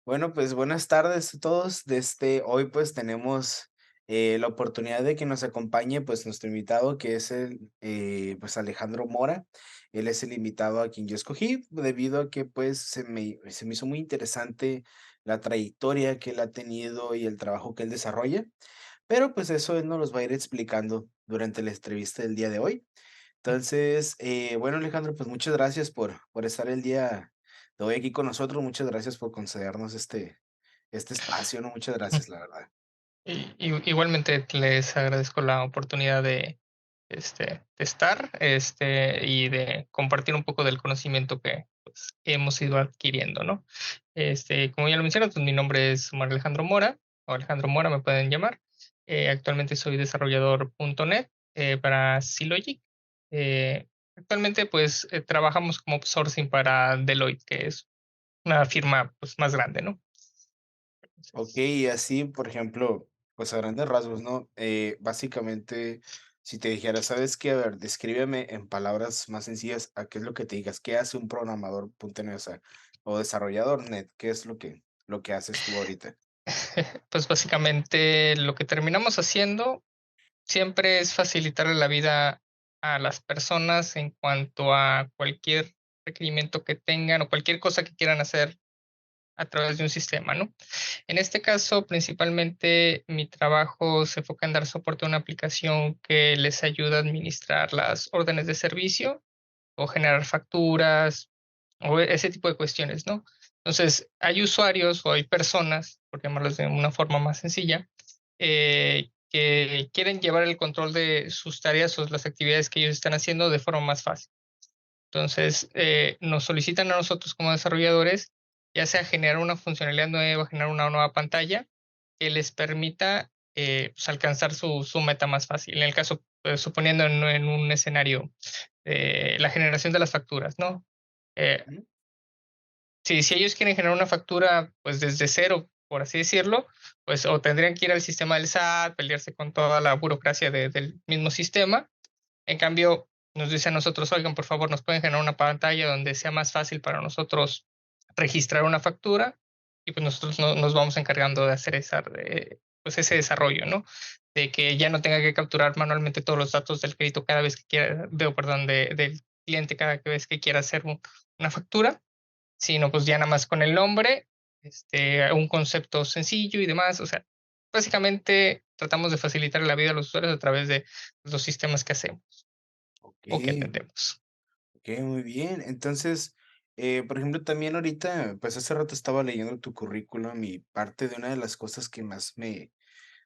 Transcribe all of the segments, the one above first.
Bueno, pues buenas tardes a todos. Hoy pues tenemos la oportunidad de que nos acompañe pues nuestro invitado que es pues Alejandro Mora. Él es el invitado a quien yo escogí debido a que pues se me hizo muy interesante la trayectoria que él ha tenido y el trabajo que él desarrolla, pero pues eso él nos los va a ir explicando durante la entrevista del día de hoy. Entonces, bueno, Alejandro, pues muchas gracias por estar el día de hoy aquí con nosotros. Muchas gracias por concedernos este espacio, ¿no? Muchas Mm. gracias, la verdad. Igualmente les agradezco la oportunidad de estar, y de compartir un poco del conocimiento que, pues, hemos ido adquiriendo, ¿no? Como ya lo mencionas, pues mi nombre es Omar Alejandro Mora, o Alejandro Mora me pueden llamar. Actualmente soy desarrollador .NET para Silogic. Actualmente, pues, trabajamos como outsourcing para Deloitte, que es una firma, pues, más grande, ¿no? Ok, Entonces, y así, por ejemplo, pues a grandes rasgos, ¿no? Básicamente, si te dijera, ¿sabes qué? A ver, descríbeme en palabras más sencillas a qué es lo que te digas, ¿qué hace un programador punto .NET, o desarrollador net? ¿Qué es lo que haces tú ahorita? pues básicamente lo que terminamos haciendo siempre es facilitarle la vida a las personas en cuanto a cualquier requerimiento que tengan o cualquier cosa que quieran hacer a través de un sistema, ¿no? En este caso, principalmente mi trabajo se enfoca en dar soporte a una aplicación que les ayuda a administrar las órdenes de servicio o generar facturas o ese tipo de cuestiones, ¿no? Entonces, hay usuarios o hay personas, por llamarlos de una forma más sencilla, que quieren llevar el control de sus tareas o las actividades que ellos están haciendo de forma más fácil. Entonces, nos solicitan a nosotros como desarrolladores, ya sea generar una funcionalidad nueva, generar una nueva pantalla que les permita pues, alcanzar su meta más fácil. En el caso, suponiendo en un escenario, la generación de las facturas, ¿no? Eh, Ujú, si ellos quieren generar una factura, pues desde cero, por así decirlo, pues o tendrían que ir al sistema del SAT, pelearse con toda la burocracia del mismo sistema. En cambio, nos dice a nosotros, oigan, por favor, nos pueden generar una pantalla donde sea más fácil para nosotros registrar una factura y pues nosotros nos vamos encargando de hacer pues ese desarrollo, ¿no? De que ya no tenga que capturar manualmente todos los datos del crédito cada vez que quiera, perdón, del cliente cada vez que quiera hacer una factura, sino pues ya nada más con el nombre, un concepto sencillo y demás. O sea, básicamente tratamos de facilitar la vida a los usuarios a través de los sistemas que hacemos ok, o que atendemos. ok, muy bien. Entonces, por ejemplo, también ahorita, pues hace rato estaba leyendo tu currículum y parte de una de las cosas que más me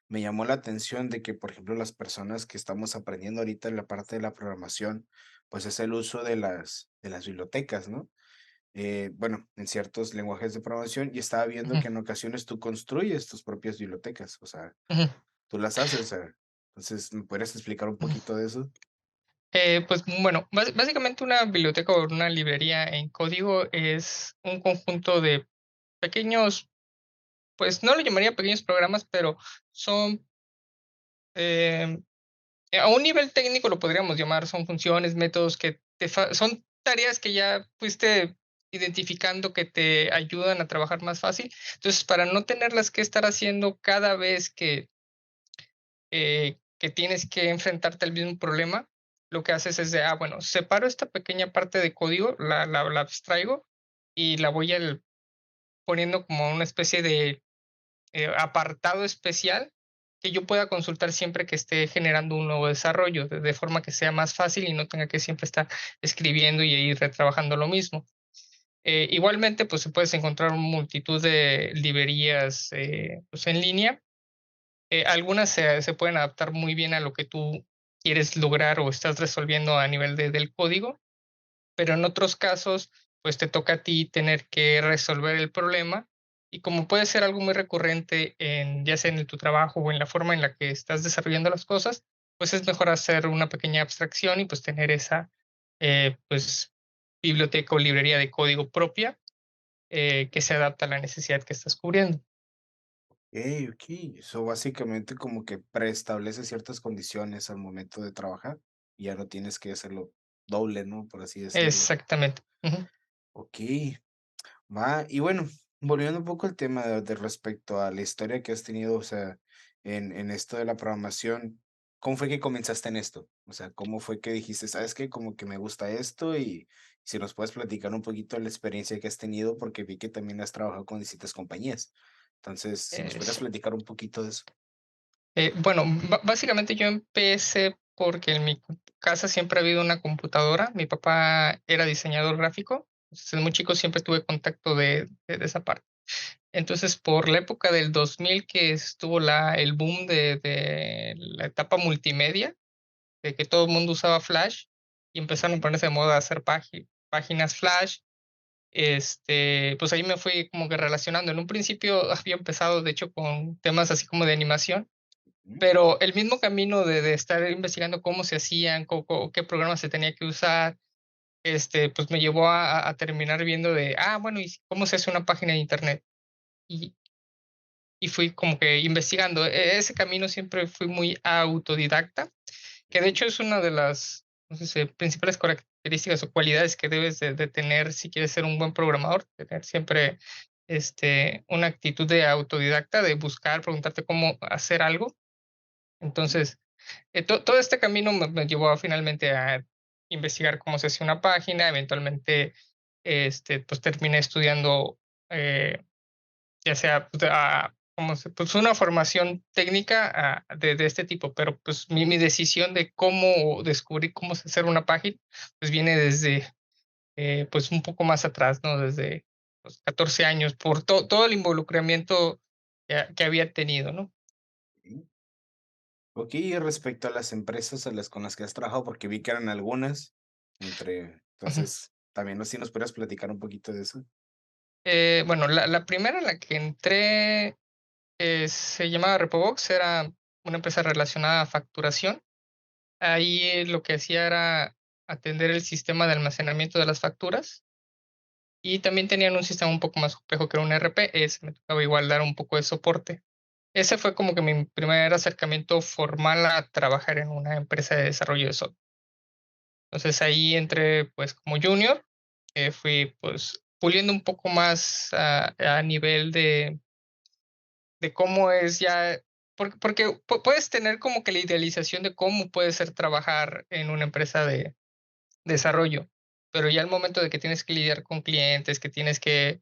llamó la atención de que, por ejemplo, las personas que estamos aprendiendo ahorita en la parte de la programación, pues es el uso de las bibliotecas, ¿no? Bueno, en ciertos lenguajes de programación, y estaba viendo Ujú, que en ocasiones tú construyes tus propias bibliotecas, o sea, ujú, tú las haces, o sea, entonces, ¿me podrías explicar un ujú. poquito de eso? Pues bueno, básicamente una biblioteca o una librería en código es un conjunto de pequeños, pues no lo llamaría pequeños programas, pero son, em, a un nivel técnico lo podríamos llamar, son funciones, métodos que son tareas que ya fuiste identificando que te ayudan a trabajar más fácil. Entonces, para no tenerlas que estar haciendo cada vez que tienes que enfrentarte al mismo problema, lo que haces es de, bueno, separo esta pequeña parte de código, la abstraigo y la voy poniendo como una especie de apartado especial que yo pueda consultar siempre que esté generando un nuevo desarrollo, de forma que sea más fácil y no tenga que siempre estar escribiendo y ir retrabajando lo mismo. Igualmente, pues se puedes encontrar multitud de librerías pues, en línea. Algunas se pueden adaptar muy bien a lo que tú quieres lograr o estás resolviendo a nivel del código, pero en otros casos, pues te toca a ti tener que resolver el problema. Y como puede ser algo muy recurrente ya sea en tu trabajo o en la forma en la que estás desarrollando las cosas, pues es mejor hacer una pequeña abstracción y pues tener esa pues biblioteca o librería de código propia que se adapta a la necesidad que estás cubriendo. Ok, eso básicamente como que preestablece ciertas condiciones al momento de trabajar y ya no tienes que hacerlo doble, ¿no? Por así decirlo. Exactamente. Ujú, Ok, va, y bueno, volviendo un poco al tema de respecto a la historia que has tenido, o sea, en esto de la programación, ¿cómo fue que comenzaste en esto? O sea, ¿cómo fue que dijiste, sabes qué? Como que me gusta esto y si nos puedes platicar un poquito de la experiencia que has tenido, porque vi que también has trabajado con distintas compañías. Entonces, si nos pudieras Sí. platicar un poquito de eso. Bueno, básicamente yo empecé porque en mi casa siempre ha habido una computadora. Mi papá era diseñador gráfico, entonces desde muy chico siempre tuve contacto de esa parte. Entonces, por la época del 2000 que estuvo el boom de la etapa multimedia, de que todo el mundo usaba Flash y empezaron a ponerse de moda a hacer páginas Flash. Pues ahí me fui como que relacionando. En un principio había empezado, de hecho, con temas así como de animación, Ujú, pero el mismo camino de estar investigando cómo se hacían, qué programas se tenía que usar, pues me llevó a terminar viendo bueno, ¿y cómo se hace una página de internet? Y, y fui como que investigando. Ese camino siempre fui muy autodidacta, que de ujú, hecho es una de las, no sé si, principales características o cualidades que debes de tener si quieres ser un buen programador, tener siempre una actitud de autodidacta, de buscar, preguntarte cómo hacer algo. ujú, Entonces, todo este camino me llevó finalmente a investigar cómo se hace una página. Eventualmente, pues terminé estudiando, eh, ya sea pues una formación técnica de este tipo, pero pues mi decisión de cómo descubrir cómo hacer una página, pues viene desde pues un poco más atrás, ¿no? Desde los 14 años, por todo el involucramiento que había tenido, ¿no? ujú. Ok, y respecto a las empresas a las con las que has trabajado, porque vi que eran algunas, Ujú. entonces, también no sé si nos pudieras platicar un poquito de eso. Bueno, la primera en la que entré se llamaba Repobox, era una empresa relacionada a facturación. Ahí lo que hacía era atender el sistema de almacenamiento de las facturas y también tenían un sistema un poco más complejo que era un ERP. Ese me tocaba igual dar un poco de soporte. Ese fue como que mi primer acercamiento formal a trabajar en una empresa de desarrollo de software. Entonces ahí entré pues como junior, fui pues puliendo un poco más a nivel de cómo es ya, porque puedes tener como que la idealización de cómo puede ser trabajar en una empresa de desarrollo, pero ya al momento de que tienes que lidiar con clientes, que tienes que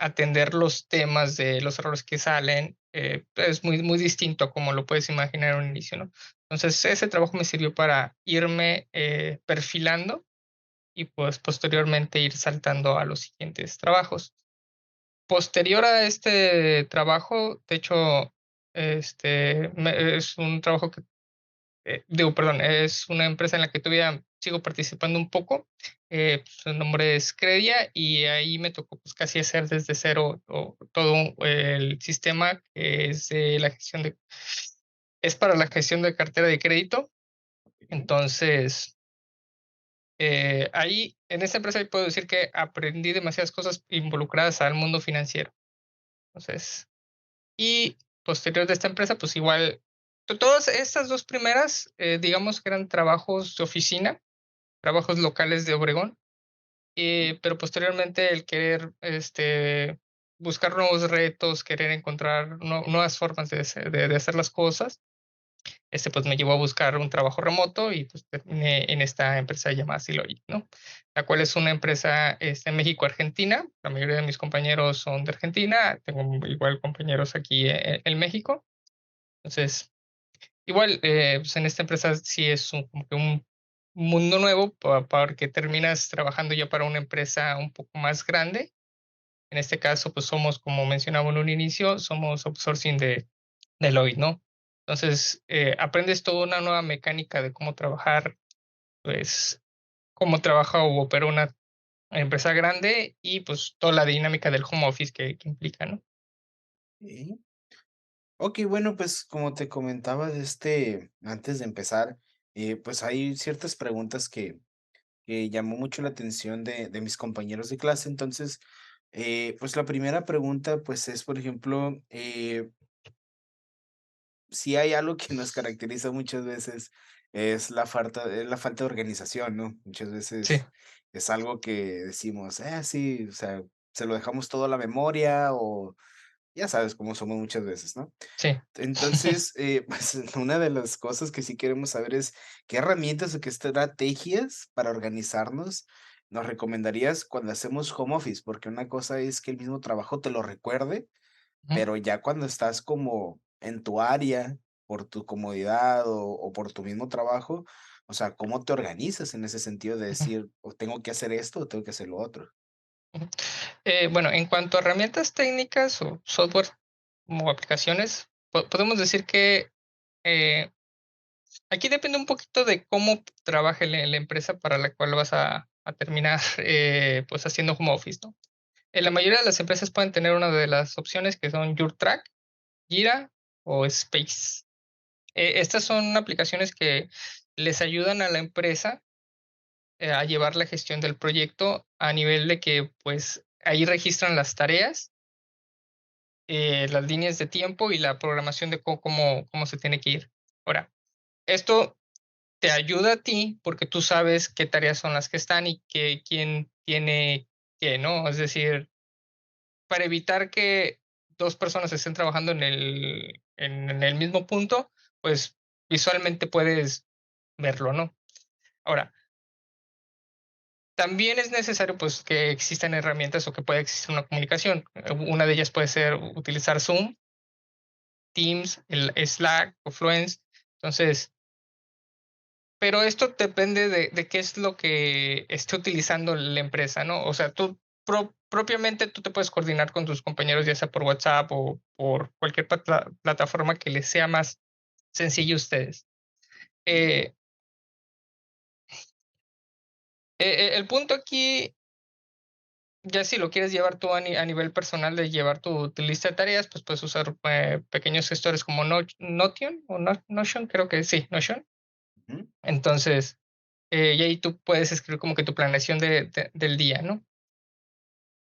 atender los temas de los errores que salen, es muy distinto a como lo puedes imaginar en un inicio, ¿no? Entonces, ese trabajo me sirvió para irme perfilando y pues posteriormente ir saltando a los siguientes trabajos. Posterior a este trabajo, de hecho, es un trabajo que digo, perdón, es una empresa en la que todavía sigo participando un poco. Su nombre es Credia y ahí me tocó pues casi hacer desde cero todo el sistema que es la gestión es para la gestión de cartera de crédito. Okey, Entonces, ahí en esta empresa puedo decir que aprendí demasiadas cosas involucradas al mundo financiero. Entonces, y posterior de esta empresa, pues igual, todas estas dos primeras, digamos que eran trabajos de oficina, trabajos locales de Obregón, pero posteriormente el querer buscar nuevos retos, querer encontrar nuevas formas de hacer las cosas, pues me llevó a buscar un trabajo remoto y pues terminé en esta empresa llamada Silogi, ¿no? La cual es una empresa México-Argentina. La mayoría de mis compañeros son de Argentina, tengo igual compañeros aquí en México. Entonces, igual, pues en esta empresa sí es como que un mundo nuevo porque terminas trabajando ya para una empresa un poco más grande. En este caso, pues somos, como mencionaba en un inicio, somos outsourcing de Deloitte, ¿no? Entonces, aprendes toda una nueva mecánica de cómo trabajar, pues, cómo trabaja o opera una empresa grande y pues toda la dinámica del home office que implica, ¿no? okey. Okey, bueno, pues, como te comentaba antes de empezar, pues, hay ciertas preguntas que llamó mucho la atención de mis compañeros de clase. Entonces, pues, la primera pregunta, pues, es, por ejemplo, si hay algo que nos caracteriza muchas veces es la falta de organización, ¿no? Muchas Sí, veces es algo que decimos: sí", o sea, se lo dejamos todo a la memoria o ya sabes cómo somos muchas veces, ¿no? Sí. Entonces, pues, una de las cosas que sí queremos saber es, ¿qué herramientas o qué estrategias para organizarnos nos recomendarías cuando hacemos home office? Porque una cosa es que el mismo trabajo te lo recuerde, Ujú, pero ya cuando estás como en tu área, por tu comodidad o por tu mismo trabajo, o sea, ¿cómo te organizas en ese sentido de ujú, decir, o tengo que hacer esto o tengo que hacer lo otro? ujú. Bueno, en cuanto a herramientas técnicas o software o aplicaciones, podemos decir que eh, aquí depende un poquito de cómo trabaje la empresa para la cual vas a terminar pues haciendo home office, ¿no? En la mayoría de las empresas pueden tener una de las opciones que son YourTrack, Jira o Space. Estas son aplicaciones que les ayudan a la empresa a llevar la gestión del proyecto a nivel de que pues ahí registran las tareas, las líneas de tiempo y la programación de cómo se tiene que ir. Ahora, esto te ayuda a ti porque tú sabes qué tareas son las que están y quién tiene qué, ¿no? Es decir, para evitar que 2 personas estén trabajando en el mismo punto, pues, visualmente puedes verlo, ¿no? Ahora, también es necesario, pues, que existan herramientas o que pueda existir una comunicación. Una de ellas puede ser utilizar Zoom, Teams, el Slack o Fluence. Entonces, pero esto depende de qué es lo que esté utilizando la empresa, ¿no? O sea, tú propiamente tú te puedes coordinar con tus compañeros, ya sea por WhatsApp o por cualquier plataforma que les sea más sencillo a ustedes. Ujú. Eh, el punto aquí, ya si lo quieres llevar tú a nivel personal de llevar tu lista de tareas, pues puedes usar pequeños gestores como Notion o Notion, creo que sí, Notion. Ujú. Entonces, y ahí tú puedes escribir como que tu planeación del día, ¿no?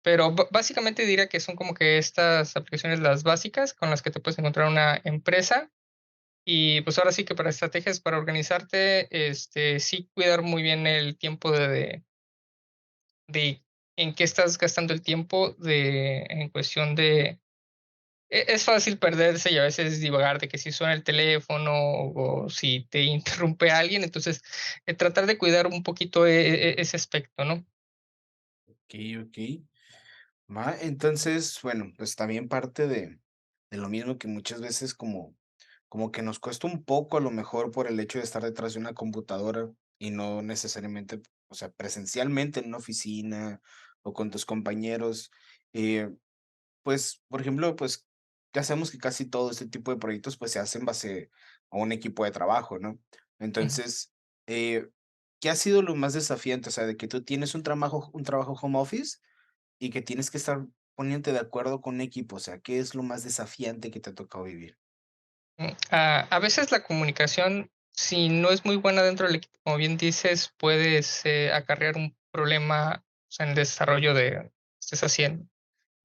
Pero básicamente diría que son como que estas aplicaciones las básicas con las que te puedes encontrar una empresa. Y pues ahora sí que para estrategias para organizarte, sí cuidar muy bien el tiempo de en qué estás gastando el tiempo en cuestión de... Es fácil perderse y a veces divagar de que si suena el teléfono o si te interrumpe alguien, entonces tratar de cuidar un poquito ese aspecto, ¿no? Okey, okey. Va, entonces, bueno, pues también parte de lo mismo que muchas veces como que nos cuesta un poco, a lo mejor, por el hecho de estar detrás de una computadora y no necesariamente, o sea, presencialmente en una oficina o con tus compañeros, eh, pues, por ejemplo, pues, ya sabemos que casi todo este tipo de proyectos, pues, se hacen base a un equipo de trabajo, ¿no? Ujú. Entonces, eh, ¿qué ha sido lo más desafiante? O sea, de que tú tienes un trabajo home office y que tienes que estar poniéndote de acuerdo con un equipo, o sea, ¿qué es lo más desafiante que te ha tocado vivir? A veces la comunicación, si no es muy buena dentro del equipo, como bien dices, puedes acarrear un problema, o sea, en el desarrollo de lo que estés haciendo.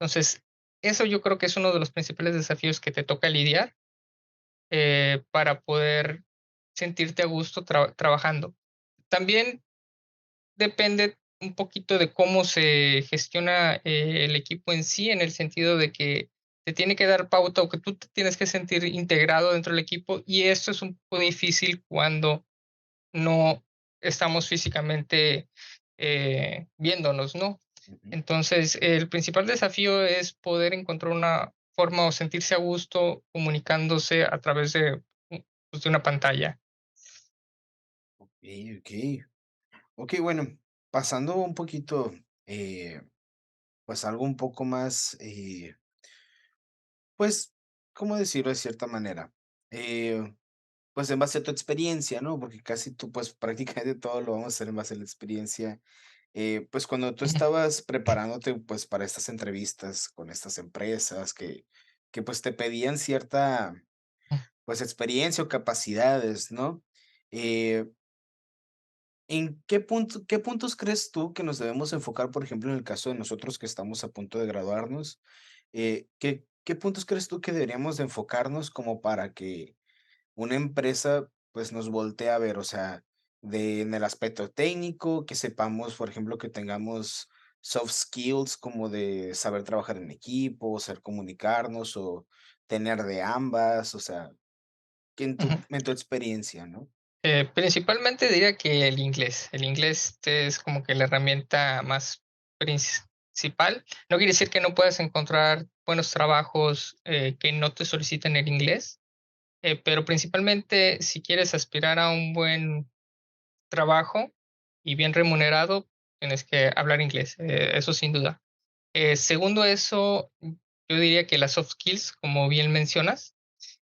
Entonces, eso yo creo que es uno de los principales desafíos que te toca lidiar para poder sentirte a gusto trabajando. También depende un poquito de cómo se gestiona el equipo en sí, en el sentido de que te tiene que dar pauta o que tú te tienes que sentir integrado dentro del equipo y esto es un poco difícil cuando no estamos físicamente viéndonos, ¿no? Ujú. Entonces, el principal desafío es poder encontrar una forma o sentirse a gusto comunicándose a través pues, de una pantalla. Okey, okey. Okey, bueno, pasando un poquito, pues, algo un poco más, pues, ¿cómo decirlo de cierta manera? Eh, pues, en base a tu experiencia, ¿no? Porque casi tú, pues, prácticamente todo lo vamos a hacer en base a la experiencia. Pues, cuando tú Ujú, estabas preparándote, pues, para estas entrevistas con estas empresas que, pues, te pedían cierta, ujú, pues, experiencia o capacidades, ¿no? Eh, ¿En qué puntos crees tú que nos debemos enfocar, por ejemplo, en el caso de nosotros que estamos a punto de graduarnos? ¿Qué puntos crees tú que deberíamos de enfocarnos como para que una empresa, pues, nos voltee a ver? O sea, en el aspecto técnico, que sepamos, por ejemplo, que tengamos soft skills como de saber trabajar en equipo, saber comunicarnos o tener de ambas? O sea, que Ujú. en tu experiencia, ¿no? Principalmente diría que el inglés. El inglés es como que la herramienta más principal. No quiere decir que no puedas encontrar buenos trabajos, que no te soliciten el inglés, pero principalmente si quieres aspirar a un buen trabajo y bien remunerado, tienes que hablar inglés, eso sin duda. Segundo eso, yo diría que las soft skills, como bien mencionas,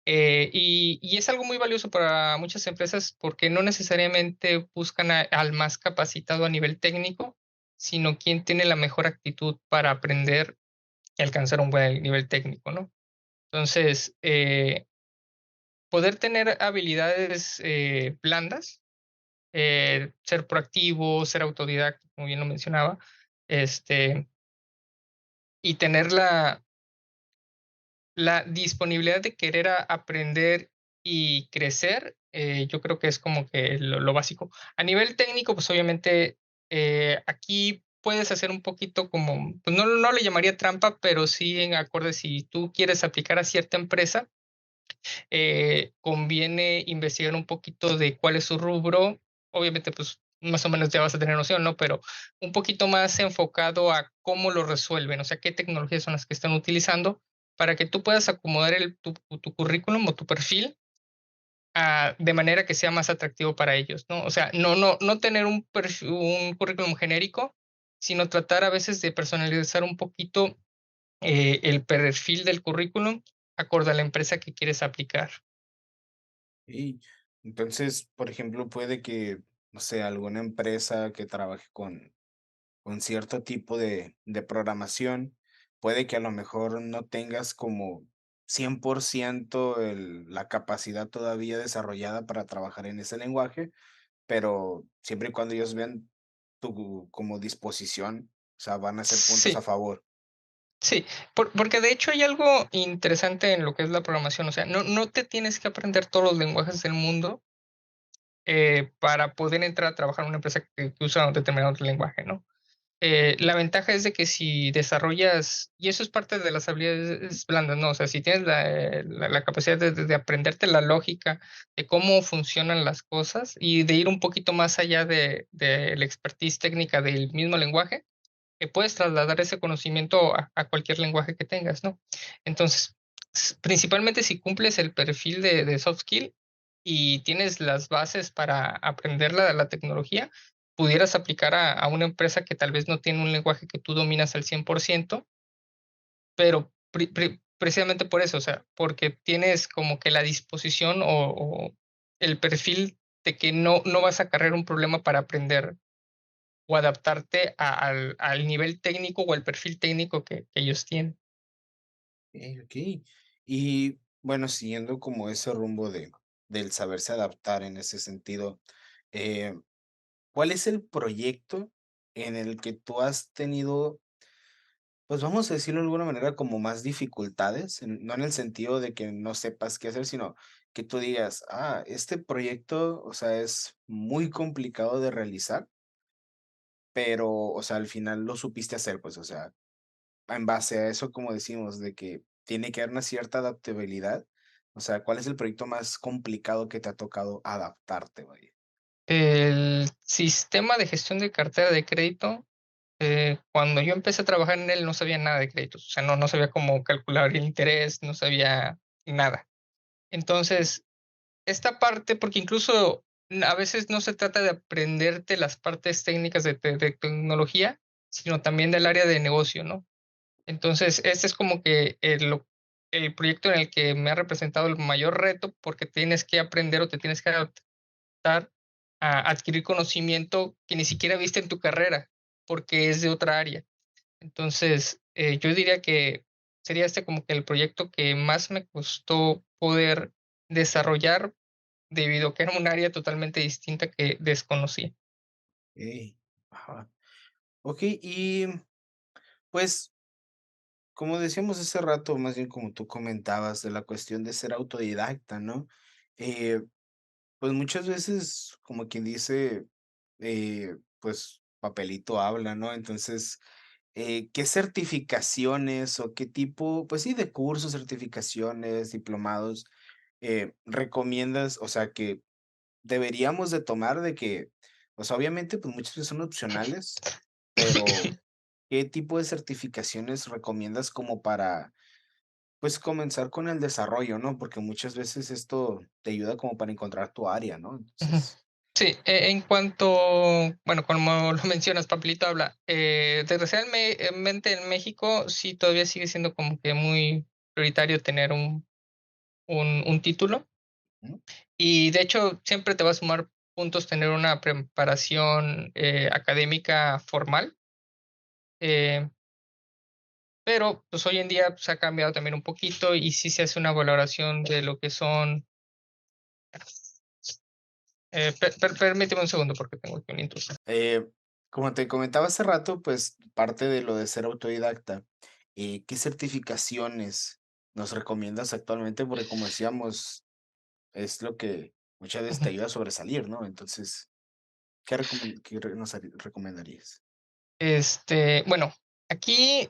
y es algo muy valioso para muchas empresas porque no necesariamente buscan al más capacitado a nivel técnico, sino quien tiene la mejor actitud para aprender y alcanzar un buen nivel técnico, ¿no? Entonces, poder tener habilidades blandas, ser proactivo, ser autodidacta, como bien lo mencionaba, este, y tener la disponibilidad de querer aprender y crecer, yo creo que es como que lo básico. A nivel técnico, pues obviamente aquí puedes hacer un poquito como, pues no le llamaría trampa, pero sí en acorde si tú quieres aplicar a cierta empresa, conviene investigar un poquito de cuál es su rubro. Obviamente, pues más o menos ya vas a tener noción, ¿no? Pero un poquito más enfocado a cómo lo resuelven, o sea, qué tecnologías son las que están utilizando para que tú puedas acomodar tu currículum o tu perfil de manera que sea más atractivo para ellos, ¿no? O sea, no tener un currículum genérico, sino tratar a veces de personalizar un poquito el perfil del currículum acorde a la empresa que quieres aplicar. Y entonces, por ejemplo, puede que, no sé, alguna empresa que trabaje con cierto tipo de programación, puede que a lo mejor no tengas como 100% la capacidad todavía desarrollada para trabajar en ese lenguaje, pero siempre y cuando ellos vean tu como disposición, o sea, van a ser puntos a Sí, favor. sí, porque de hecho hay algo interesante en lo que es la programación, o sea, no te tienes que aprender todos los lenguajes del mundo para poder entrar a trabajar en una empresa que usa un determinado lenguaje, ¿no? La ventaja es de que si desarrollas, y eso es parte de las habilidades blandas, ¿no? O sea, si tienes la capacidad de aprenderte la lógica de cómo funcionan las cosas y de ir un poquito más allá de la expertise técnica del mismo lenguaje, que puedes trasladar ese conocimiento a cualquier lenguaje que tengas, ¿no? Entonces, principalmente si cumples el perfil de soft skill y tienes las bases para aprender la tecnología, pudieras aplicar a una empresa que tal vez no tiene un lenguaje que tú dominas al 100%, pero precisamente por eso, o sea, porque tienes como que la disposición o el perfil de que no vas a cargar un problema para aprender o adaptarte al nivel técnico o al perfil técnico que ellos tienen. Okey. Y bueno, siguiendo como ese rumbo del saberse adaptar en ese sentido, eh, ¿cuál es el proyecto en el que tú has tenido, pues vamos a decirlo de alguna manera, como más dificultades? No en el sentido de que no sepas qué hacer, sino que tú digas, este proyecto, o sea, es muy complicado de realizar, pero, o sea, al final lo supiste hacer, pues, o sea, en base a eso, como decimos, de que tiene que haber una cierta adaptabilidad. O sea, ¿cuál es el proyecto más complicado que te ha tocado adaptarte, vaya? El sistema de gestión de cartera de crédito, cuando yo empecé a trabajar en él no sabía nada de créditos, o sea, no sabía cómo calcular el interés, no sabía nada. Entonces, esta parte, porque incluso a veces no se trata de aprenderte las partes técnicas de tecnología, sino también del área de negocio, ¿no? Entonces, este es como que el proyecto en el que me ha representado el mayor reto, porque tienes que aprender o te tienes que adaptar a adquirir conocimiento que ni siquiera viste en tu carrera, porque es de otra área. Entonces, yo diría que sería este como que el proyecto que más me costó poder desarrollar, debido a que era un área totalmente distinta que desconocía. Okey, ajá. Okey, y pues, como decíamos hace rato, más bien como tú comentabas de la cuestión de ser autodidacta, ¿no? Eh, pues, muchas veces, como quien dice, pues, papelito habla, ¿no? Entonces, ¿qué certificaciones o qué tipo, pues sí, de cursos, certificaciones, diplomados, recomiendas? O sea, que deberíamos de tomar de que, o sea, obviamente, pues muchas veces son opcionales, pero ¿qué tipo de certificaciones recomiendas como para, pues, comenzar con el desarrollo, no? Porque muchas veces esto te ayuda como para encontrar tu área, ¿no? Ujú. Entonces, Sí, en cuanto, bueno, como lo mencionas, papelito habla, desgraciadamente en México sí todavía sigue siendo como que muy prioritario tener un título, ujú, y de hecho siempre te va a sumar puntos tener una preparación, académica formal, eh, pero, pues, hoy en día, pues, ha cambiado también un poquito y sí se hace una valoración de lo que son, permíteme un segundo porque tengo aquí una intrusión. eh, como te comentaba hace rato, pues parte de lo de ser autodidacta, ¿qué certificaciones nos recomiendas actualmente? Porque como decíamos, es lo que muchas veces te ayuda a sobresalir, ¿no? Entonces, ¿qué nos recomendarías? Bueno, aquí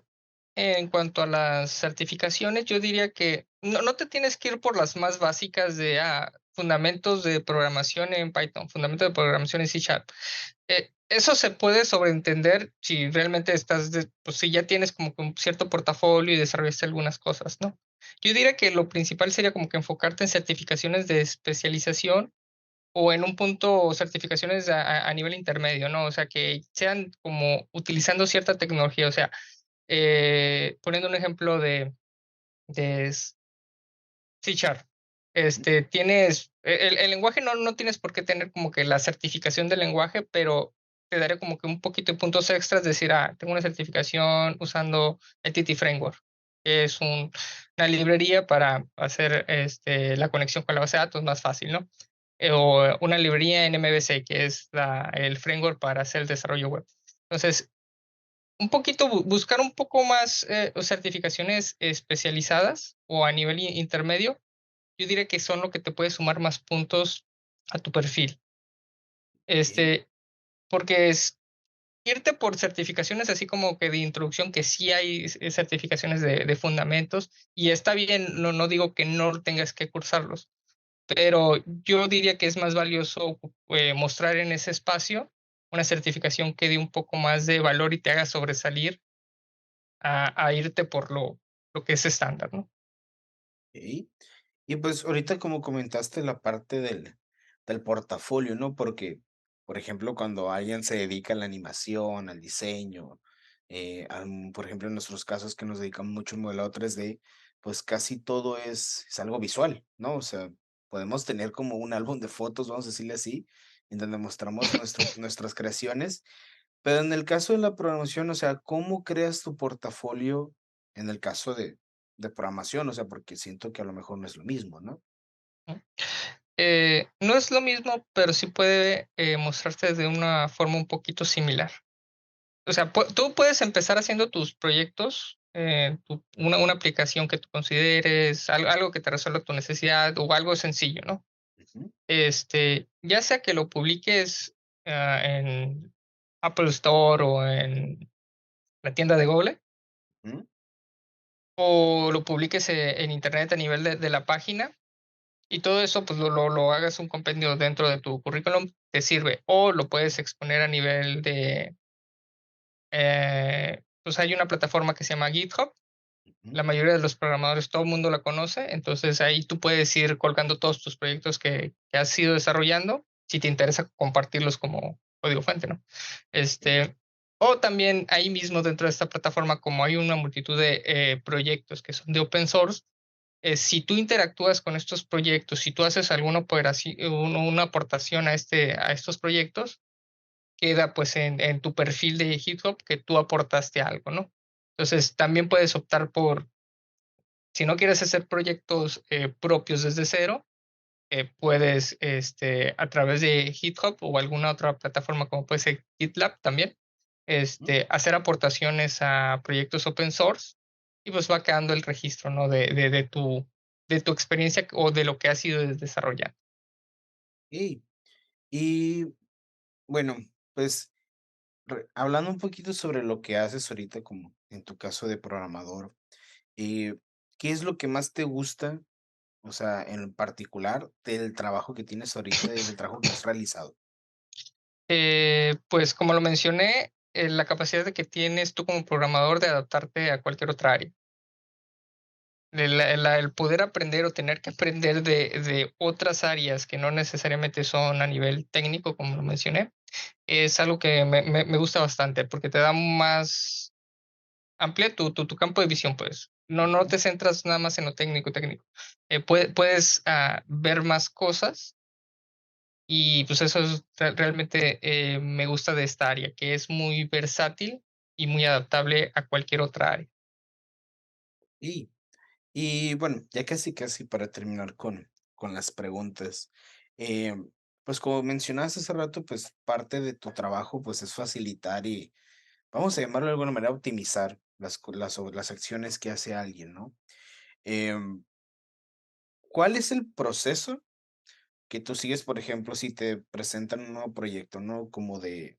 en cuanto a las certificaciones, yo diría que no te tienes que ir por las más básicas de fundamentos de programación en Python, fundamentos de programación en C Sharp. Eso se puede sobreentender si realmente pues si ya tienes como que un cierto portafolio y desarrollaste algunas cosas, ¿no? Yo diría que lo principal sería como que enfocarte en certificaciones de especialización o en un punto certificaciones a nivel intermedio, ¿no? O sea, que sean como utilizando cierta tecnología, o sea, poniendo un ejemplo de C Sharp. Ujú, Tienes el lenguaje no tienes por qué tener como que la certificación del lenguaje, pero te daría como que un poquito de puntos extras, decir, tengo una certificación usando Entity Framework, que es una librería para hacer, la conexión con la base de datos más fácil, ¿no? O una librería en MVC, que es el framework para hacer el desarrollo web. Entonces, un poquito buscar un poco más, certificaciones especializadas o a nivel intermedio, yo diría que son lo que te puede sumar más puntos a tu perfil. okey, Este, porque irte por certificaciones así como que de introducción, que sí hay certificaciones de fundamentos, y está bien, no digo que no tengas que cursarlos, pero yo diría que es más valioso, mostrar en ese espacio una certificación que dé un poco más de valor y te haga sobresalir a irte por lo que es estándar, ¿no? okey. Y pues ahorita como comentaste la parte del portafolio, ¿no? Porque, por ejemplo, cuando alguien se dedica a la animación, al diseño, por ejemplo, en nuestros casos que nos dedicamos mucho al modelado 3D, pues casi todo es algo visual, ¿no? O sea, podemos tener como un álbum de fotos, vamos a decirle así, en donde mostramos nuestras creaciones, pero en el caso de la programación, o sea, ¿cómo creas tu portafolio en el caso de programación? O sea, porque siento que a lo mejor no es lo mismo, ¿no? No es lo mismo, pero sí puede, mostrarse de una forma un poquito similar. O sea, tú puedes empezar haciendo tus proyectos, una aplicación que tú consideres, algo que te resuelva tu necesidad o algo sencillo, ¿no? Ujú, Ya sea que lo publiques, en Apple Store o en la tienda de Google, ujú, o lo publiques, en Internet a nivel de la página. Y todo eso, pues, lo hagas un compendio dentro de tu currículum, te sirve. O lo puedes exponer a nivel de, pues, hay una plataforma que se llama GitHub. ujú, La mayoría de los programadores, todo el mundo la conoce, entonces ahí tú puedes ir colgando todos tus proyectos que has ido desarrollando, si te interesa compartirlos como código fuente, ¿no? okey, Este, o también ahí mismo dentro de esta plataforma, como hay una multitud de, proyectos que son de open source, si tú interactúas con estos proyectos, si tú haces alguna una aportación a estos proyectos, queda pues en tu perfil de GitHub que tú aportaste algo, ¿no? Entonces, también puedes optar por, si no quieres hacer proyectos, propios desde cero, puedes, a través de GitHub o alguna otra plataforma como puede ser GitLab también, ujú. hacer aportaciones a proyectos open source y pues va quedando el registro, ¿no? De tu experiencia o de lo que has ido desarrollando. Y bueno, pues Hablando un poquito sobre lo que haces ahorita, como en tu caso de programador, eh, ¿qué es lo que más te gusta? O sea, en particular del trabajo que tienes ahorita y del trabajo que has realizado. Pues, como lo mencioné, la capacidad de que tienes tú como programador de adaptarte a cualquier otra área. El poder aprender o tener que aprender de otras áreas que no necesariamente son a nivel técnico, como lo mencioné, es algo que me gusta bastante, porque te da más amplía tu campo de visión, pues. No Ujú. te centras nada más en lo técnico. Puedes, ver más cosas y, pues, eso es realmente, me gusta de esta área, que es muy versátil y muy adaptable a cualquier otra área. Y bueno, ya casi, casi para terminar con las preguntas. Pues como mencionaste hace rato, pues parte de tu trabajo pues es facilitar y vamos a llamarlo de alguna manera optimizar las acciones que hace alguien, ¿no? Em, ¿Cuál es el proceso que tú sigues, por ejemplo, si te presentan un nuevo proyecto, ¿no? Como de,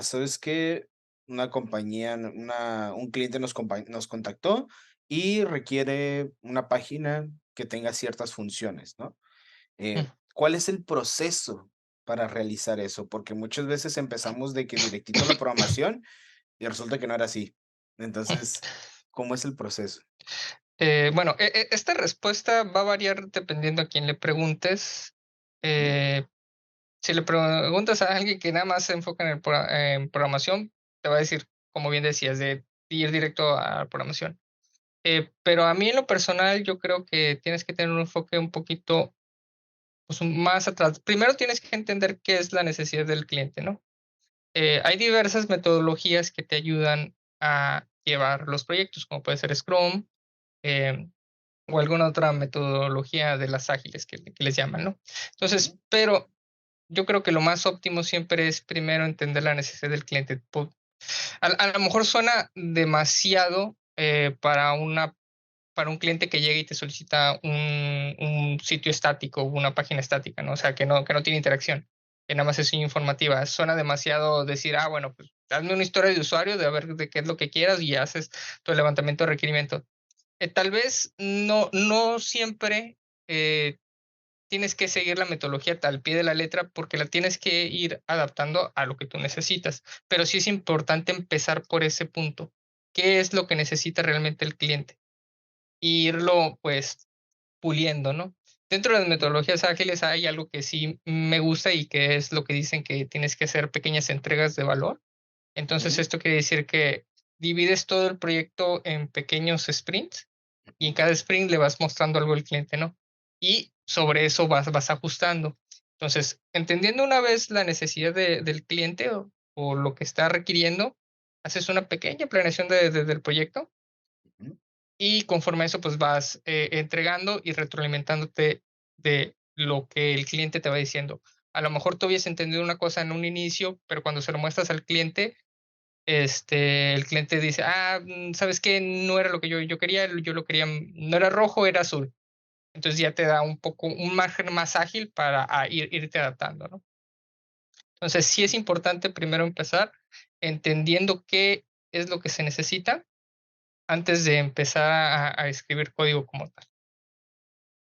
¿sabes qué? Una compañía, un cliente nos contactó y requiere una página que tenga ciertas funciones, ¿no? Mm. ¿Cuál es el proceso para realizar eso? Porque muchas veces empezamos de que directito a la programación y resulta que no era así. Entonces, ¿cómo es el proceso? Bueno, esta respuesta va a variar dependiendo a quién le preguntes. Ujú, Eh, si le preguntas a alguien que nada más se enfoca en programación, te va a decir, como bien decías, de ir directo a programación. Pero a mí en lo personal, yo creo que tienes que tener un enfoque un poquito, pues, más atrás. Primero tienes que entender qué es la necesidad del cliente, ¿no? Hay diversas metodologías que te ayudan a llevar los proyectos, como puede ser Scrum, em, o alguna otra metodología de las ágiles que les llaman, ¿no? ujú, Entonces, pero yo creo que lo más óptimo siempre es primero entender la necesidad del cliente. A lo mejor suena demasiado para un cliente que llega y te solicita un sitio estático, una página estática, ¿no? O sea, que no tiene interacción, que nada más es informativa. Suena demasiado decir, bueno, pues hazme una historia de usuario de a ver de qué es lo que quieras y haces tu levantamiento de requerimiento. Tal vez no siempre tienes que seguir la metodología al pie de la letra porque la tienes que ir adaptando a lo que tú necesitas. Pero sí es importante empezar por ese punto. ¿Qué es lo que necesita realmente el cliente? Y irlo, pues, puliendo, ¿no? Dentro de las ujú, metodologías ágiles hay algo que sí me gusta y que es lo que dicen que tienes que hacer pequeñas entregas de valor. Entonces, ujú, esto quiere decir que divides todo el proyecto en pequeños sprints y ujú, en cada sprint le vas mostrando algo al cliente, ¿no? Y sobre eso vas ajustando. Entonces, entendiendo una vez la necesidad del cliente o lo que está requiriendo, haces una pequeña planeación del proyecto ujú, y conforme a eso, pues vas entregando y retroalimentándote de lo que el cliente te va diciendo. A lo mejor tú habías entendido una cosa en un inicio, pero cuando se lo muestras al cliente, el cliente dice, ¿sabes qué? No era lo que yo quería, yo lo quería, no era rojo, era azul. Entonces ya te da un poco, un margen más ágil para irte adaptando, ¿no? Entonces sí es ujú. importante primero empezar entendiendo qué es lo que se necesita antes de empezar a escribir código como tal.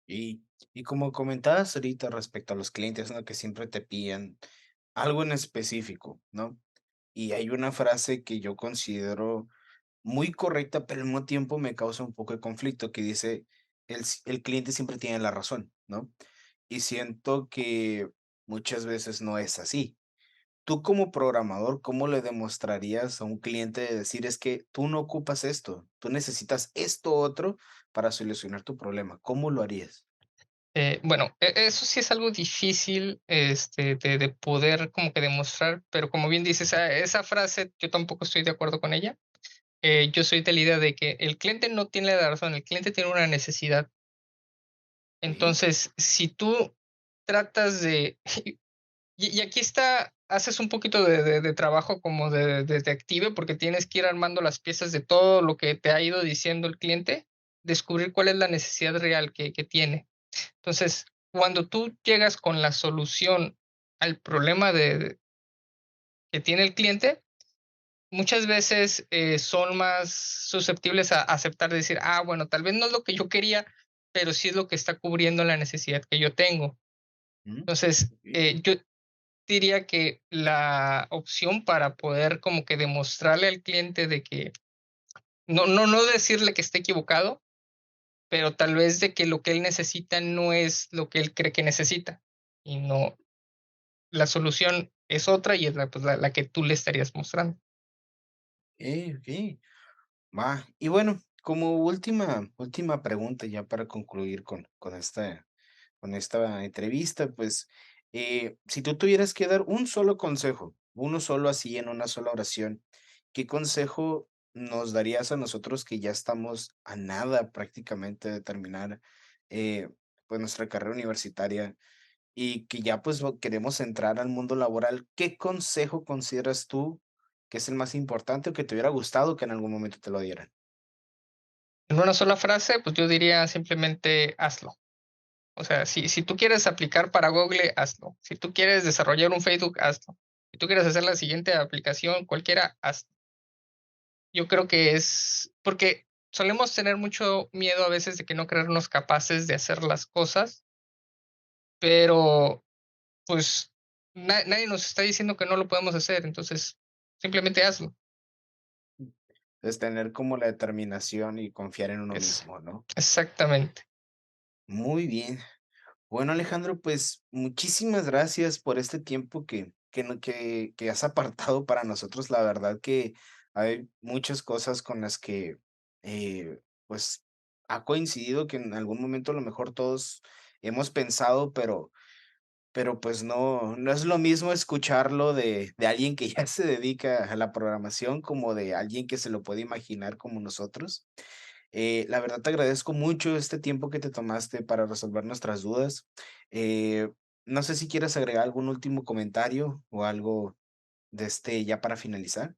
Y, como comentabas ahorita respecto a los clientes, ¿no? Que siempre te piden algo en específico, ¿no? Y hay una frase que yo considero muy correcta, pero al mismo tiempo me causa un poco de conflicto, que dice, el cliente siempre tiene la razón, ¿no? Y siento que muchas veces no es así. Tú como programador, ¿cómo le demostrarías a un cliente de decir, es que tú no ocupas esto, tú necesitas esto otro para solucionar tu problema? ¿Cómo lo harías? Bueno, eso sí es algo difícil, de poder como que demostrar, pero como bien dices, esa frase yo tampoco estoy de acuerdo con ella. Yo soy de la idea de que el cliente no tiene la razón, el cliente tiene una necesidad. Sí, Entonces, si tú tratas de y aquí está, haces un poquito de trabajo como de detective, porque tienes que ir armando las piezas de todo lo que te ha ido diciendo el cliente, descubrir cuál es la necesidad real que tiene. Entonces, cuando tú llegas con la solución al problema que tiene el cliente, muchas veces, son más susceptibles a aceptar, decir: "Ah, bueno, tal vez no es lo que yo quería, pero sí es lo que está cubriendo la necesidad que yo tengo". Mm, Entonces, okey, yo diría que la opción para poder como que demostrarle al cliente de que no decirle que esté equivocado, pero tal vez de que lo que él necesita no es lo que él cree que necesita, y no, la solución es otra y es la, pues, la que tú le estarías mostrando. okey. Va. Y bueno, como última pregunta ya para concluir con esta entrevista, pues, si tú tuvieras que dar un solo consejo, uno solo así en una sola oración, ¿qué consejo nos darías a nosotros que ya estamos a nada prácticamente de terminar, eh, pues, nuestra carrera universitaria y que ya, pues, queremos entrar al mundo laboral? ¿Qué consejo consideras tú que es el más importante o que te hubiera gustado que en algún momento te lo dieran? En una sola frase, pues yo diría simplemente hazlo. O sea, si tú quieres aplicar para Google, hazlo. Si tú quieres desarrollar un Facebook, hazlo. Si tú quieres hacer la siguiente aplicación, cualquiera, hazlo. Yo creo que es porque solemos tener mucho miedo a veces de que no creernos capaces de hacer las cosas, pero pues nadie nos está diciendo que no lo podemos hacer, entonces simplemente hazlo. Es tener como la determinación y confiar en uno Es mismo, ¿no? exactamente. Muy bien. Bueno, Alejandro, pues muchísimas gracias por este tiempo que has apartado para nosotros. La verdad que hay muchas cosas con las que pues ha coincidido que en algún momento a lo mejor todos hemos pensado, pero pues no es lo mismo escucharlo de alguien que ya se dedica a la programación como de alguien que se lo puede imaginar como nosotros. La verdad te agradezco mucho este tiempo que te tomaste para resolver nuestras dudas. Eh, no sé si quieres agregar algún último comentario o algo de ya para finalizar.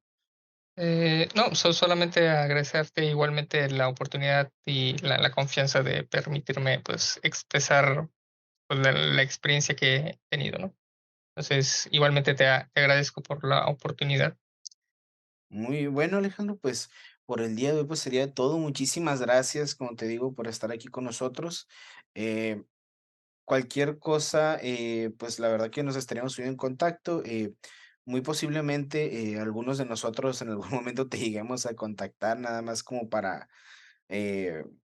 No, solamente agradecerte igualmente la oportunidad y la confianza de permitirme pues expresar pues, la experiencia que he tenido, ¿no? Entonces, igualmente te agradezco por la oportunidad. Muy bueno, Alejandro, pues por el día de hoy pues sería todo. Muchísimas gracias, como te digo, por estar aquí con nosotros. Eh, Cualquier cosa, pues la verdad que nos estaríamos subiendo en contacto. Muy posiblemente algunos de nosotros en algún momento te lleguemos a contactar nada más como para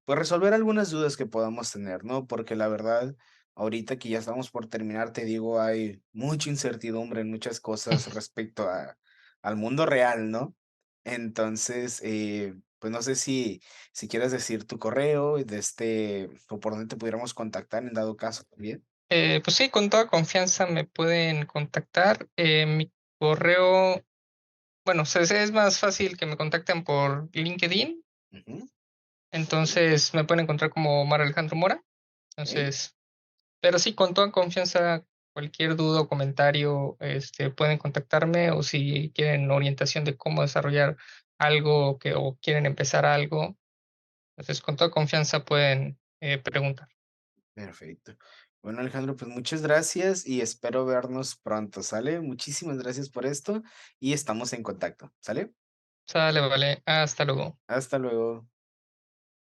pues resolver algunas dudas que podamos tener, ¿no? Porque la verdad, ahorita que ya estamos por terminar, te digo, hay mucha incertidumbre en muchas cosas respecto al mundo real, ¿no? Entonces, pues no sé si quieres decir tu correo o por dónde te pudiéramos contactar en dado caso también. Pues sí, con toda confianza me pueden contactar. Mi correo, bueno, es más fácil que me contacten por LinkedIn, Ujú, okey, entonces me pueden encontrar como Omar Alejandro Mora. okey, Entonces, pero sí, con toda confianza, cualquier duda o comentario, pueden contactarme o si quieren orientación de cómo desarrollar algo o quieren empezar algo, entonces con toda confianza pueden preguntar. perfecto. Bueno, Alejandro, pues muchas gracias y espero vernos pronto, ¿sale? Muchísimas gracias por esto y estamos en contacto, ¿sale? Sale, vale, hasta luego. Hasta luego.